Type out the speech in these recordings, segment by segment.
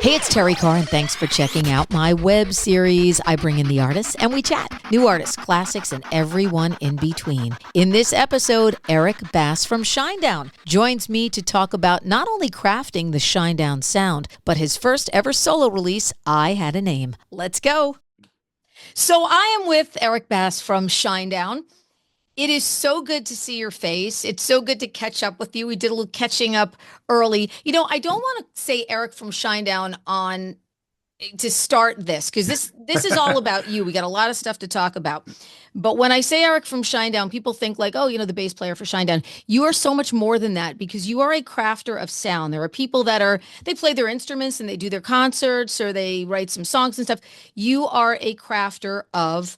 Hey, it's Terry Carr, and thanks for checking out my web series. I bring in the artists and we chat. New artists, classics, and everyone in between. In this episode, Eric Bass from Shinedown joins me to talk about not only crafting the Shinedown sound, but his first ever solo release, I Had a Name. Let's go. So I am with Eric Bass from Shinedown. It is so good to see your face. It's so good to catch up with you. We did a little catching up early. You know, I don't want to say Eric from Shinedown on to start this because this is all about you. We got a lot of stuff to talk about. But when I say Eric from Shinedown, people think like, oh, you know, the bass player for Shinedown. You are so much more than that because you are a crafter of sound. There are people that they play their instruments and they do their concerts or they write some songs and stuff. You are a crafter of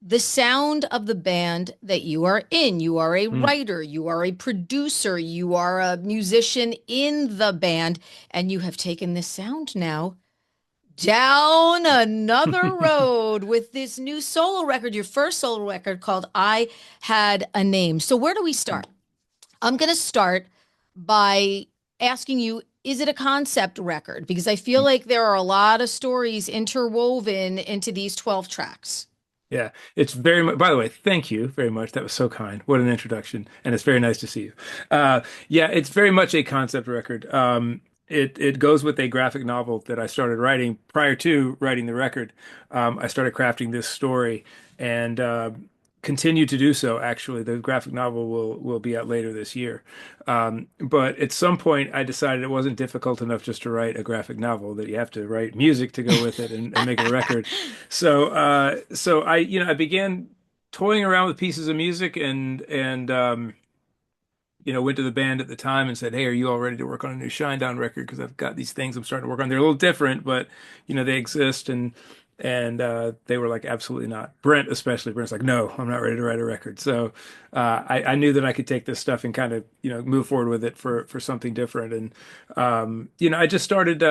the sound of the band that you are in. You are a writer, you are a producer, you are a musician in the band, and you have taken this sound now down another road with this new solo record, your first solo record called I Had a Name. So where do we start? I'm going to start by asking you, is it a concept record? Because I feel like there are a lot of stories interwoven into these 12 tracks. Yeah, it's very much, by the way, thank you very much. That was so kind. What an introduction. And it's very nice to see you. Yeah, it's very much a concept record. It goes with a graphic novel that I started writing prior to writing the record. I started crafting this story and continue to do so, actually. The graphic novel will be out later this year. But at some point, I decided it wasn't difficult enough just to write a graphic novel, that you have to write music to go with it and make a record. So I began toying around with pieces of music and went to the band at the time and said, "Hey, are you all ready to work on a new Shinedown record? Because I've got these things I'm starting to work on. They're a little different, but they exist." And they were like, absolutely not. Brent, especially. Brent's like, no, I'm not ready to write a record. So I knew that I could take this stuff and kind of, move forward with it for something different. And, I just started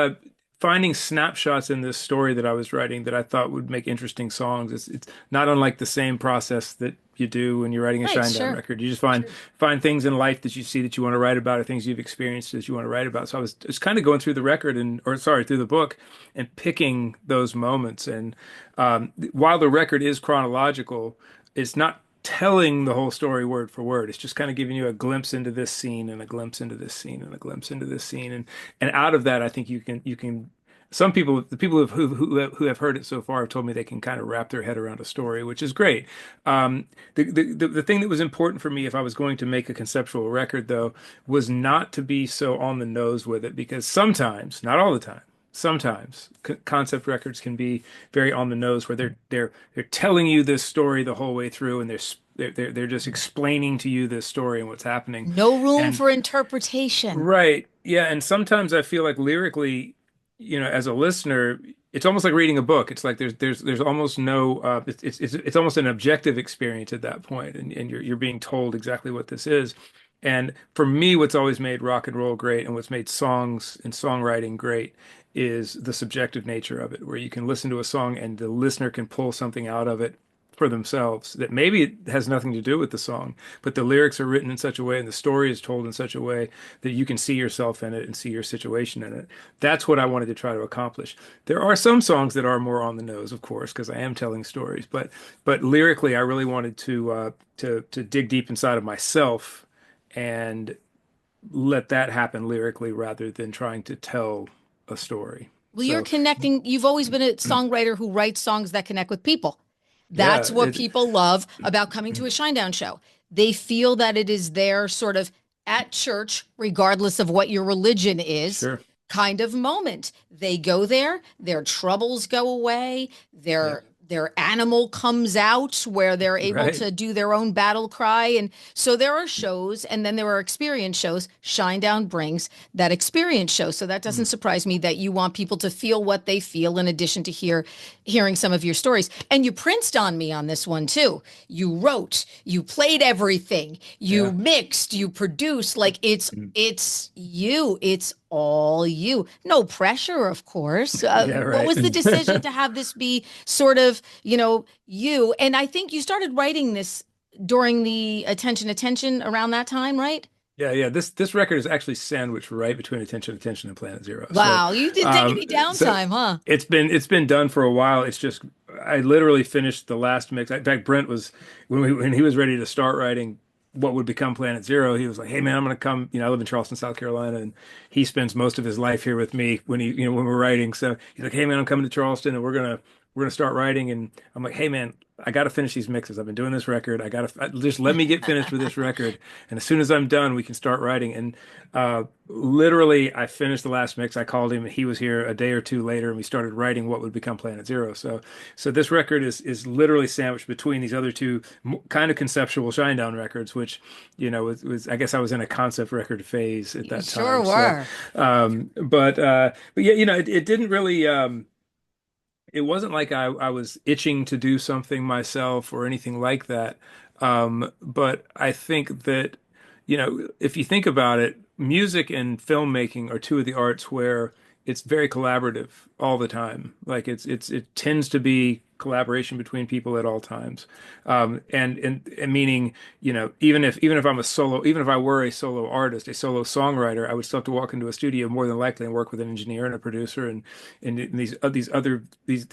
finding snapshots in this story that I was writing that I thought would make interesting songs. It's not unlike the same process that you do when you're writing a Right, Shinedown sure. record. You just find things in life that you see that you want to write about, or things you've experienced that you want to write about. So I was just kind of going through the record through the book and picking those moments. And while the record is chronological, it's not telling the whole story word for word. It's just kind of giving you a glimpse into this scene and a glimpse into this scene and a glimpse into this scene. And out of that, I think you can some people, the people who have heard it so far have told me they can kind of wrap their head around a story, which is great. The thing that was important for me if I was going to make a conceptual record, though, was not to be so on the nose with it, because sometimes, not all the time, sometimes concept records can be very on the nose, where they're telling you this story the whole way through, and they're just explaining to you this story and what's happening. No room And for interpretation. right, yeah, and sometimes I feel like lyrically, as a listener, it's almost like reading a book. It's like there's almost no it's almost an objective experience at that point, and you're being told exactly what this is. And for me, what's always made rock and roll great and what's made songs and songwriting great is the subjective nature of it, where you can listen to a song and the listener can pull something out of it for themselves that maybe it has nothing to do with the song, but the lyrics are written in such a way and the story is told in such a way that you can see yourself in it and see your situation in it. That's what I wanted to try to accomplish. There are some songs that are more on the nose, of course, because I am telling stories, but lyrically, I really wanted to dig deep inside of myself and let that happen lyrically rather than trying to tell a story. Well, you're So connecting. You've always been a songwriter who writes songs that connect with people. yeah, That's what people love about coming to a Shinedown show. They feel that it is their sort of at church, regardless of what your religion is, sure. kind of moment. They go there, their troubles go away, Yeah, their animal comes out where they're able right. to do their own battle cry. And so there are shows, and then there are experience shows. Shinedown brings that experience show. So that doesn't surprise me that you want people to feel what they feel in addition to hearing some of your stories. And you princed on me on this one too. You wrote, you played everything, you Yeah. mixed, you produced. Like Mm. it's you. It's all you. No pressure, of course. Yeah, What right. was the decision to have this be sort of, you? And I think you started writing this during the attention around that time, right? yeah. This record is actually sandwiched right between Attention and Planet Zero. Wow, you didn't take any So downtime, huh? it's been done for a while. It's just I literally finished the last mix. In fact, Brent was when he was ready to start writing what would become Planet Zero. He was like, "Hey man, I'm gonna come. I live in Charleston, South Carolina, and he spends most of his life here with me when we're writing. So he's like, "Hey man, I'm coming to Charleston, and we're gonna start writing." And I'm like, "Hey man, I got to finish these mixes. I've been doing this record. I got to just let me get finished with this record, and as soon as I'm done, we can start writing." And literally, I finished the last mix. I called him. He was here a day or two later, and we started writing what would become Planet Zero. So this record is literally sandwiched between these other two kind of conceptual Shinedown records, which was I guess I was in a concept record phase at You that sure time. So, were. but yeah, it didn't really. It wasn't like I was itching to do something myself or anything like that. But I think that, if you think about it, music and filmmaking are two of the arts where it's very collaborative all the time. Like it tends to be collaboration between people at all times. And meaning, even if I'm a solo, even if I were a solo artist, a solo songwriter, I would still have to walk into a studio more than likely and work with an engineer and a producer and these other these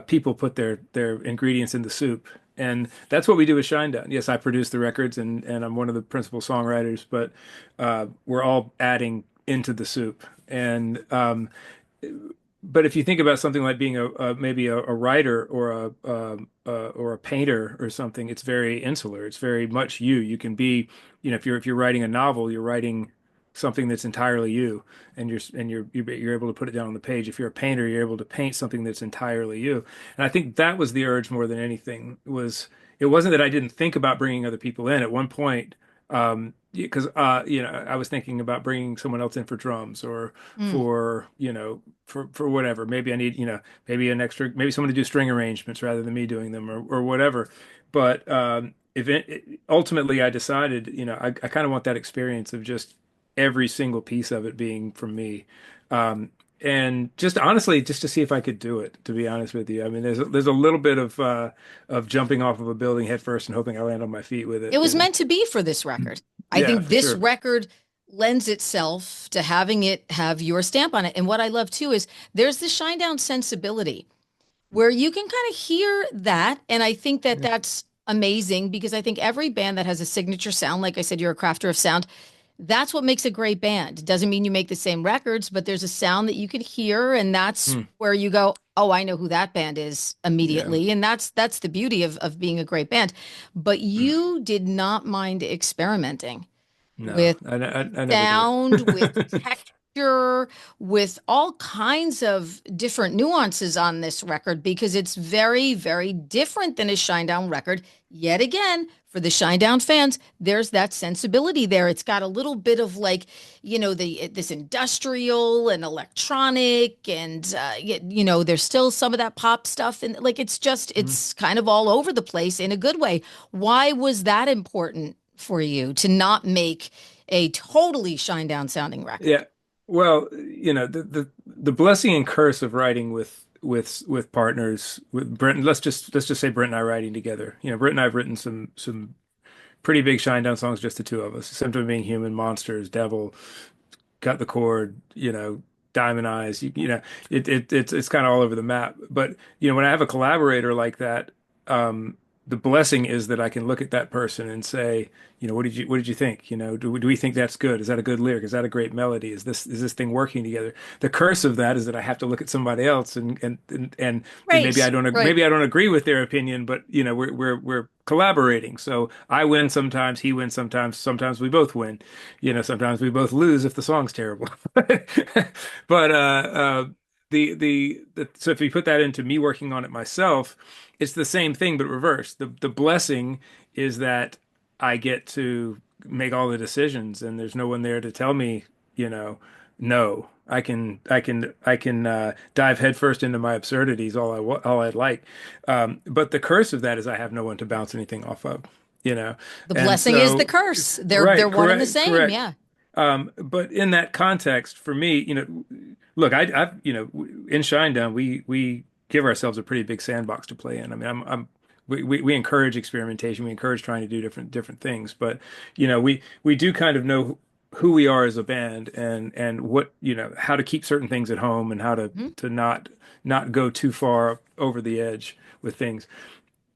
people put their ingredients in the soup. And that's what we do with Shinedown. Yes, I produce the records and I'm one of the principal songwriters, but we're all adding into the soup. And but if you think about something like being maybe a writer or a painter or something, it's very insular. It's very much you. You can be, if you're writing a novel, you're writing something that's entirely you, and you're able to put it down on the page. If you're a painter, you're able to paint something that's entirely you. And I think that was the urge more than anything. It wasn't that I didn't think about bringing other people in at one point. Because I was thinking about bringing someone else in for drums or Mm. for whatever. Maybe I need, maybe someone to do string arrangements rather than me doing them or whatever. But ultimately I decided, I kind of want that experience of just every single piece of it being from me. And just honestly, just to see if I could do it, to be honest with you. I mean, there's a little bit of jumping off of a building head first and hoping I land on my feet with It it. was And meant to be for this record. I yeah, think for this sure. record lends itself to having it have your stamp on it. And what I love too is there's the Shinedown sensibility where you can kind of hear that. And I think that Yeah. that's amazing because I think every band that has a signature sound, like I said, you're a crafter of sound. That's what makes a great band. It doesn't mean you make the same records, but there's a sound that you can hear, and that's Hmm. where you go, "Oh, I know who that band is" Yeah. immediately. And that's the beauty of being a great band. But you did not mind experimenting No, with I never do. sound, with texture, with all kinds of different nuances on this record because it's very, very different than a Shinedown record. Yet again, for the Shinedown fans, there's that sensibility there. It's got a little bit of like, this industrial and electronic, and there's still some of that pop stuff, and like Mhm. it's kind of all over the place in a good way. Why was that important for you to not make a totally Shinedown sounding record? Yeah. Well, the blessing and curse of writing with partners with Brent. Let's just say Brent and I writing together. Brent and I have written some pretty big Shinedown songs, just the two of us. Symptom of Being Human, Monsters, Devil, Cut the Cord, Diamond Eyes. It's kind of all over the map. But when I have a collaborator like that, the blessing is that I can look at that person and say, what did you think? Do we think that's good? Is that a good lyric? Is that a great melody? Is this thing working together? The curse of that is that I have to look at somebody else and maybe I Right, don't right. maybe I don't agree with their opinion, but we're collaborating. So I win sometimes, he wins sometimes we both win. Sometimes we both lose if the song's terrible. But so if you put that into me working on it myself, it's the same thing but reversed. The blessing is that I get to make all the decisions and there's no one there to tell me, no. I can dive headfirst into my absurdities all I'd like. But the curse of that is I have no one to bounce anything off of, you know. The And blessing is the so curse. They're right, one and the correct, same. correct. Yeah. But in that context, for me, look, in Shinedown, we give ourselves a pretty big sandbox to play in. I mean, we encourage experimentation. We encourage trying to do different things. But we do kind of know who we are as a band and what how to keep certain things at home and how Mhm. to not go too far over the edge with things.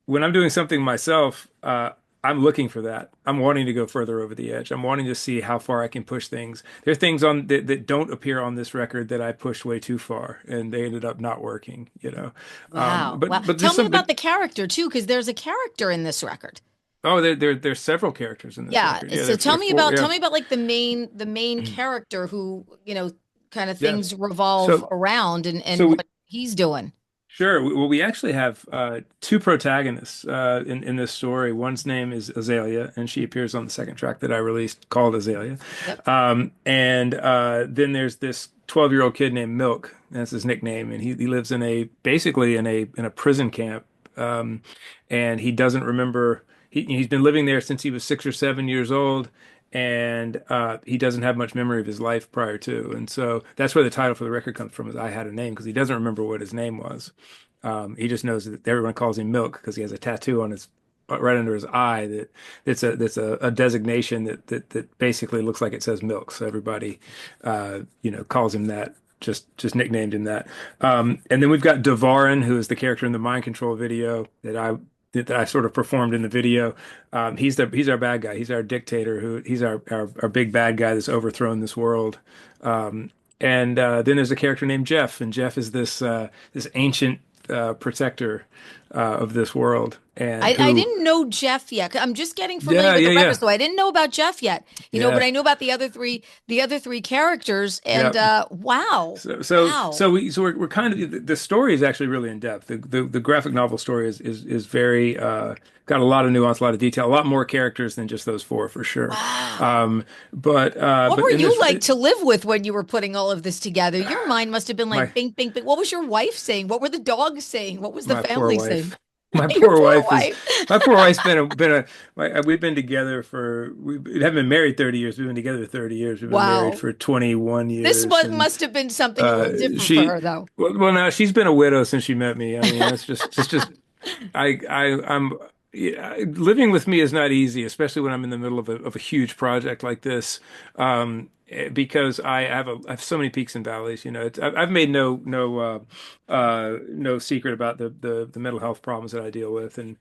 When I'm doing something myself, I'm looking for that. I'm wanting to go further over the edge. I'm wanting to see how far I can push things. There are things that don't appear on this record that I pushed way too far, and they ended up not working. Wow. Wow. But Tell there's me some, but about the character too, because there's a character in this record. oh, there's several characters in this Yeah. record. Yeah, So there are four. tell Yeah. me about like the main character who, kind of Yeah. things revolve So around and so what we he's doing. Sure. Well, we actually have two protagonists in this story. One's name is Azalea, and she appears on the second track that I released called Azalea. Yep. And then there's this 12-year-old kid named Milk. That's his nickname, and he lives in a basically in a prison camp. And he doesn't remember. He's been living there since he was 6 or 7 years old, and he doesn't have much memory of his life prior to. And so that's where the title for the record comes from, is I Had a Name, because he doesn't remember what his name was. He just knows that everyone calls him Milk because he has a tattoo on his right under his eye that's a designation that basically looks like it says milk. So everybody calls him that. Just nicknamed him that. And then we've got Devarin, who is the character in the Mind Control video that I sort of performed in the video. He's our bad guy. He's our dictator. He's our big bad guy that's overthrown this world. And then there's a character named Jeff, and Jeff is this ancient protector of this world, and I who, didn't know Jeff yet. I'm just getting familiar yeah, with yeah, the record, yeah, so I didn't know about Jeff yet. But yeah, I know about the other three characters, and yeah. wow, So wow. we're kind of the story is actually really in depth. The graphic novel story is very got a lot of nuance, a lot of detail, a lot more characters than just those four for sure. Wow. Um, but What but were in you this like to live with when you were putting all of this together? Your mind must have been my like bing, bing, bing. What was your wife saying? What were the dogs saying? What was the my poor family saying? wife. My Your poor poor wife is wife. my poor wife's we've been together we haven't been married 30 years. We've been together 30 years. We've been married Wow. for 21 This years, one and must have been something a uh little different for she her, though. well now she's been a widow since she met me. I mean, that's just I'm yeah, living with me is not easy, especially when I'm in the middle of a huge project like this. Because I have so many peaks and valleys. I've made no secret about the mental health problems that I deal with, and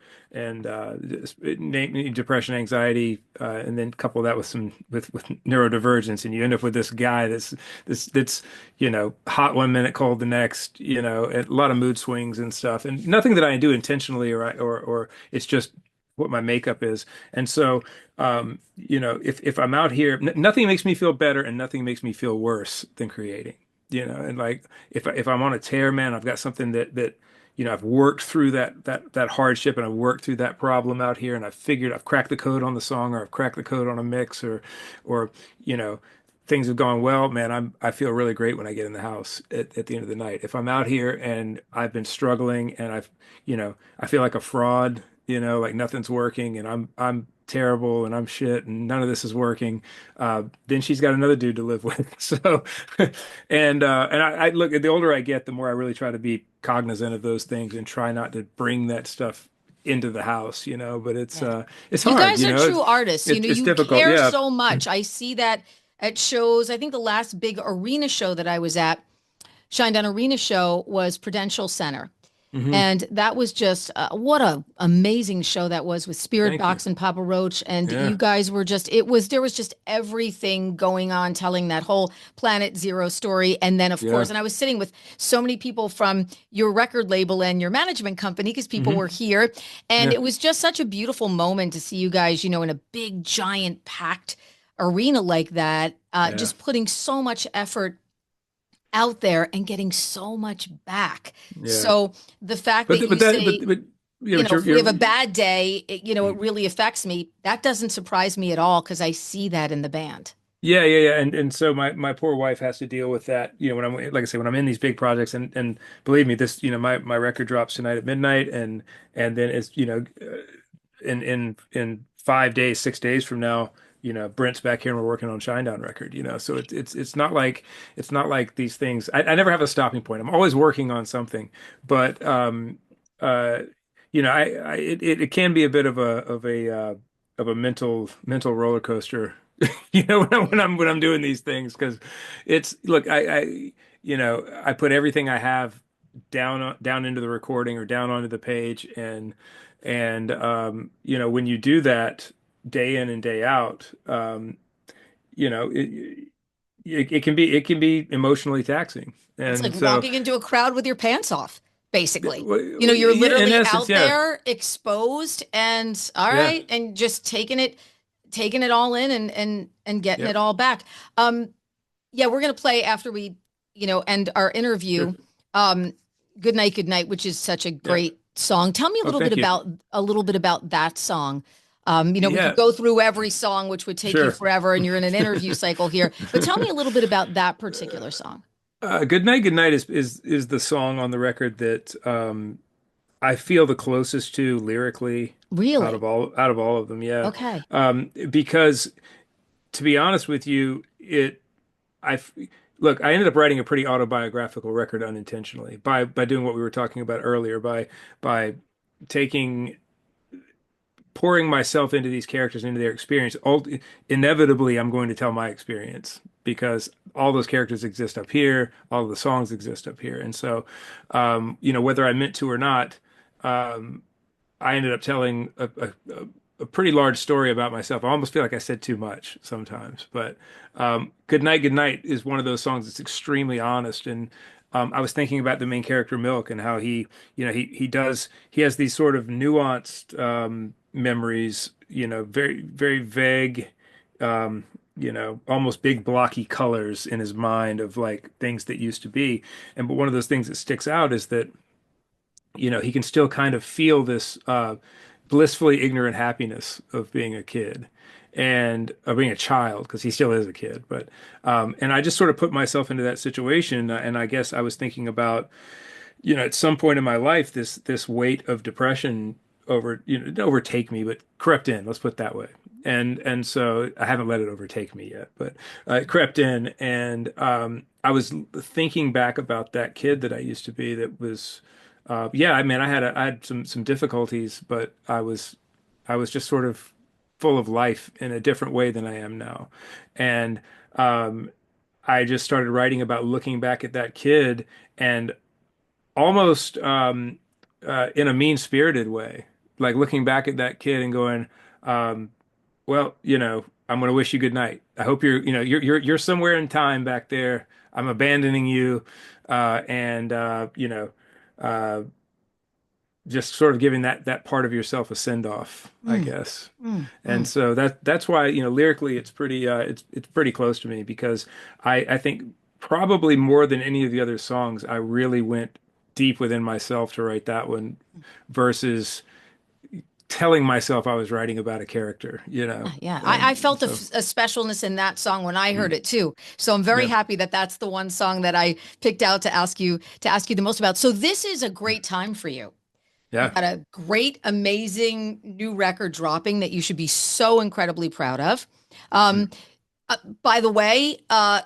depression, anxiety, and then couple that with with neurodivergence, and you end up with this guy that's hot one minute, cold the next, and a lot of mood swings and stuff, and nothing that I do intentionally or it's just what my makeup is. And so, if I'm out here, nothing makes me feel better and nothing makes me feel worse than creating. And like if I'm on a tear, man, I've got something that I've worked through that hardship, and I've worked through that problem out here, and I've cracked the code on the song, or I've cracked the code on a mix, or you know things have gone well, man. I feel really great when I get in the house at the end of the night. If I'm out here and I've been struggling, and I feel like a fraud, like nothing's working, and I'm terrible, and I'm shit, and none of this is working. Then she's got another dude to live with. So, and I look, the older I get, the more I really try to be cognizant of those things and try not to bring that stuff into the house. But Yeah. it's You hard. guys are true artists. It's You difficult. care Yeah. so much. I see that at shows. I think the last big arena show that I was at, Shinedown Arena show, was Prudential Center. Hmm. And that was just what a amazing show that was with Spirit Thank you. Box and Papa Roach. And you Yeah. guys were just, there was just everything going on, telling that whole Planet Zero story. And then, of Yeah. course, and I was sitting with so many people from your record label and your management company because people Hmm. were here. And Yeah. it was just such a beautiful moment to see you guys, in a big, giant, packed arena like that, Yeah. just putting so much effort out there and getting so much back. Yeah. So the fact But that th- you but that say, but yeah, but if we have a you're bad day, it mm. really affects me. That doesn't surprise me at all because I see that in the band. Yeah. And so my poor wife has to deal with that, when I'm like I say, when I'm in these big projects, and believe me, this, my record drops tonight at midnight, and then it's, in 5 days, 6 days from now, Brent's back here and we're working on Shinedown record, so it's not like these things. I never have a stopping point. I'm always working on something, but uh it can be a bit of a mental roller coaster, when I'm doing these things because it's look, I put everything I have down into the recording or down onto the page, and when you do that day in and day out, you know, it can be emotionally taxing, It's like and so walking into a crowd with your pants off, basically. You're yeah, in literally essence, out yeah, there exposed and all yeah, right, and just taking it all in and getting it yep, all back. Um, yeah, we're gonna play after we, end our sure, interview. Good night, which is such a yeah. great song. Tell me Oh, thank you. a little bit about that song. We could Yeah, go through every song, which would take you sure. forever, and you're in an interview cycle here. But tell me a little bit about that particular song. Good Night is the song on the record that I feel the closest to lyrically Really? out of all of them. Yeah, Okay. because to be honest with you, I look, I ended up writing a pretty autobiographical record unintentionally by doing what we were talking about earlier by taking pouring myself into these characters, into their experience. Inevitably, I'm going to tell my experience because all those characters exist up here, all the songs exist up here, and so, whether I meant to or not, um, I ended up telling a pretty large story about myself. I almost feel like I said too much sometimes, but Good Night is one of those songs that's extremely honest. And I was thinking about the main character Milk and how he has these sort of nuanced memories, very very vague, almost big blocky colors in his mind of like things that used to be. And but one of those things that sticks out is that he can still kind of feel this blissfully ignorant happiness of being a kid and of being a child because he still is a kid. But and I just sort of put myself into that situation, and I guess I was thinking about, at some point in my life, this weight of depression didn't overtake me, but crept in. Let's put it that way. And so I haven't let it overtake me yet, but it crept in, and I was thinking back about that kid that I used to be. That was, yeah. I mean, I had some difficulties, but I was just sort of full of life in a different way than I am now, and um, I just started writing about looking back at that kid and almost in a mean-spirited way, like looking back at that kid and going, um, well, I'm going to wish you good night. I hope you're somewhere in time back there. I'm abandoning you, and uh, just sort of giving that part of yourself a send off, I Mm, guess. mm, And mm. so that's why, lyrically it's pretty close to me because I think probably more than any of the other songs, I really went deep within myself to write that one versus telling myself I was writing about a character, Yeah, I And felt so a specialness in that song when I heard mm, it too. So I'm very yeah. happy that that's the one song that I picked out to ask you the most about. So this is a great time for you. You Yeah. got a great, amazing new record dropping that you should be so incredibly proud of. Mm, Um, by the way,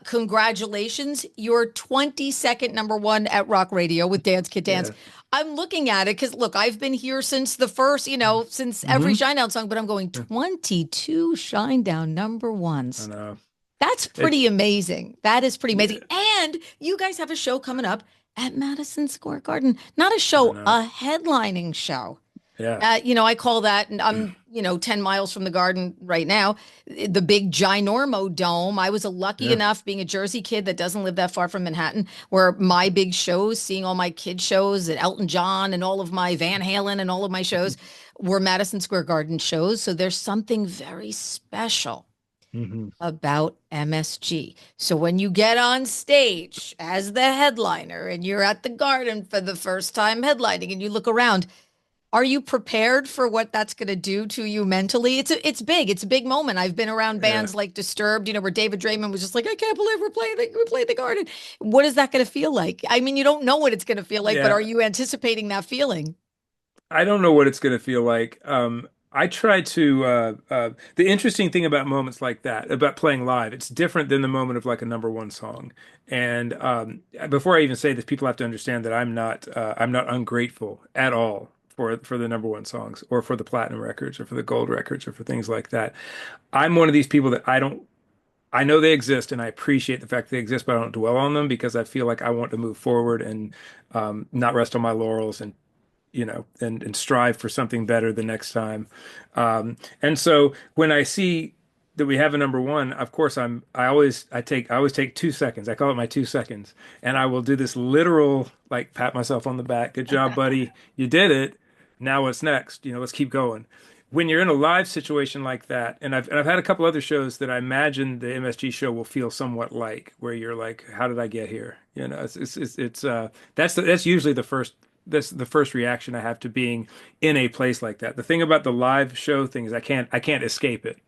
congratulations. You're 22nd number one at Rock Radio with Dance Kid Dance. yeah. I'm looking at it because look, I've been here since the first, since every Hmm. Shinedown song, but I'm going 22 Shinedown number I ones. know. That's pretty It's amazing. That is pretty amazing. yeah, And you guys have a show coming up at Madison Square Garden. Not a I show, know. a headlining show. Yeah. I call that, and I'm, 10 miles from the garden right now, the big ginormo dome. I was a lucky Yeah. enough being a Jersey kid that doesn't live that far from Manhattan, where my big shows, seeing all my kid shows at Elton John and all of my Van Halen and all of my shows were Madison Square Garden shows. So there's something very special Hmm. about MSG. So when you get on stage as the headliner and you're at the garden for the first time headlining and you look around, are you prepared for what that's going to do to you mentally? It's big. It's a big moment. I've been around Yeah. bands like Disturbed, where David Draymond was just like, I can't believe we played the Garden. What is that going to feel like? I mean, you don't know what it's going to feel like, but are Yeah. you anticipating that feeling? I don't know what it's going to feel like. I try to, the interesting thing about moments like that, about playing live, it's different than the moment of like a number one song. And before I even say this, people have to understand that I'm not ungrateful at all for the number one songs or for the platinum records or for the gold records or for things like that. I'm one of these people that I know they exist and I appreciate the fact they exist, but I don't dwell on them because I feel like I want to move forward and not rest on my laurels and and strive for something better the next time. And so when I see that we have a number one, of course I always take 2 seconds. I call it my 2 seconds, and I will do this literal like pat myself on the back. Good job, buddy. You did it. Now what's next? Let's keep going. When you're in a live situation like that, and I've had a couple other shows that I imagine the MSG show will feel somewhat like, where you're like, how did I get here? That's usually the first reaction I have to being in a place like that. The thing about the live show thing is I can't escape it.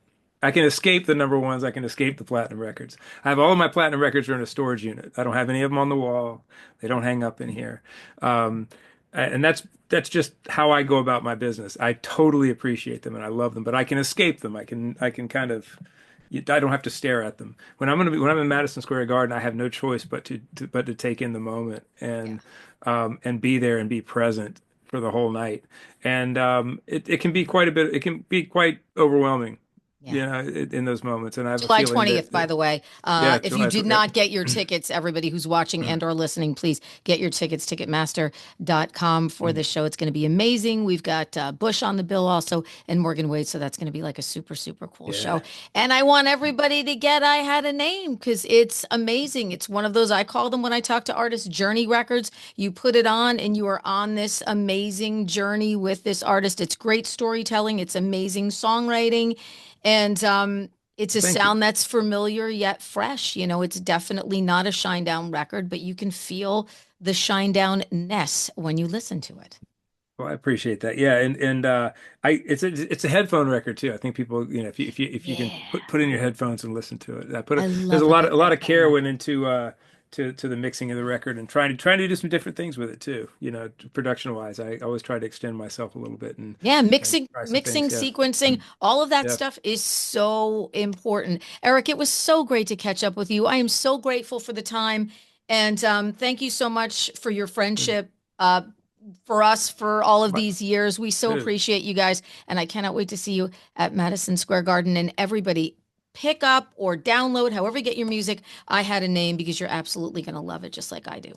I can escape the number ones. I can escape the platinum records. I have all of my platinum records are in a storage unit. I don't have any of them on the wall. They don't hang up in here. Um, and that's just how I go about my business. I totally appreciate them and I love them, but I can escape them. I can kind of I don't have to stare at them. When I'm in Madison Square Garden, I have no choice but to take in the moment and be there and be present for the whole night. And it can be quite a bit. It can be quite overwhelming, Yeah. in those moments. And I have a July feeling 20th, by the way. Yeah, If you July. did not get your tickets, everybody who's watching Mm, and or listening, please get your tickets, ticketmaster.com for mm. this show. It's going to be amazing. We've got Bush on the bill also and Morgan Wade. So that's going to be like a super, super cool Yeah. show. And I want everybody to get I Had a Name because it's amazing. It's one of those, I call them when I talk to artists, journey records. You put it on and you are on this amazing journey with this artist. It's great storytelling. It's amazing songwriting. And it's a Thank you. sound that's familiar yet fresh. It's definitely not a Shinedown record, but you can feel the Shinedown-ness when you listen to it. Well, I appreciate that. Yeah, and I it's a headphone record too. I think people, if you can Yeah, put in your headphones and listen to it. I There's love a good a lot of headphone care went record. into to the mixing of the record and trying to do some different things with it too. Production wise, I always try to extend myself a little bit Yeah, and mixing, try some mixing, things. Yeah. sequencing, all of that Yeah. stuff is so important. Eric, it was so great to catch up with you. I am so grateful for the time. And thank you so much for your Mm. friendship. For us for all of My- these years. We so Good. appreciate you guys. And I cannot wait to see you at Madison Square Garden. And everybody, pick up or download, however you get your music. I Had a Name because you're absolutely going to love it just like I do.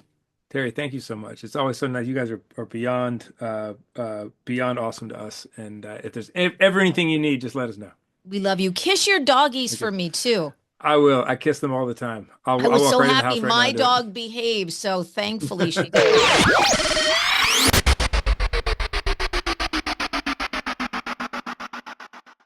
Terry, thank you so much. It's always so nice. You guys are beyond awesome to us. And if there's ever anything you need, just let us know. We love you. Kiss your doggies Okay. for me too. I will. I kiss them all the time. I I'll was walk so right in the happy house right now my and do dog behaved. So thankfully she did. it.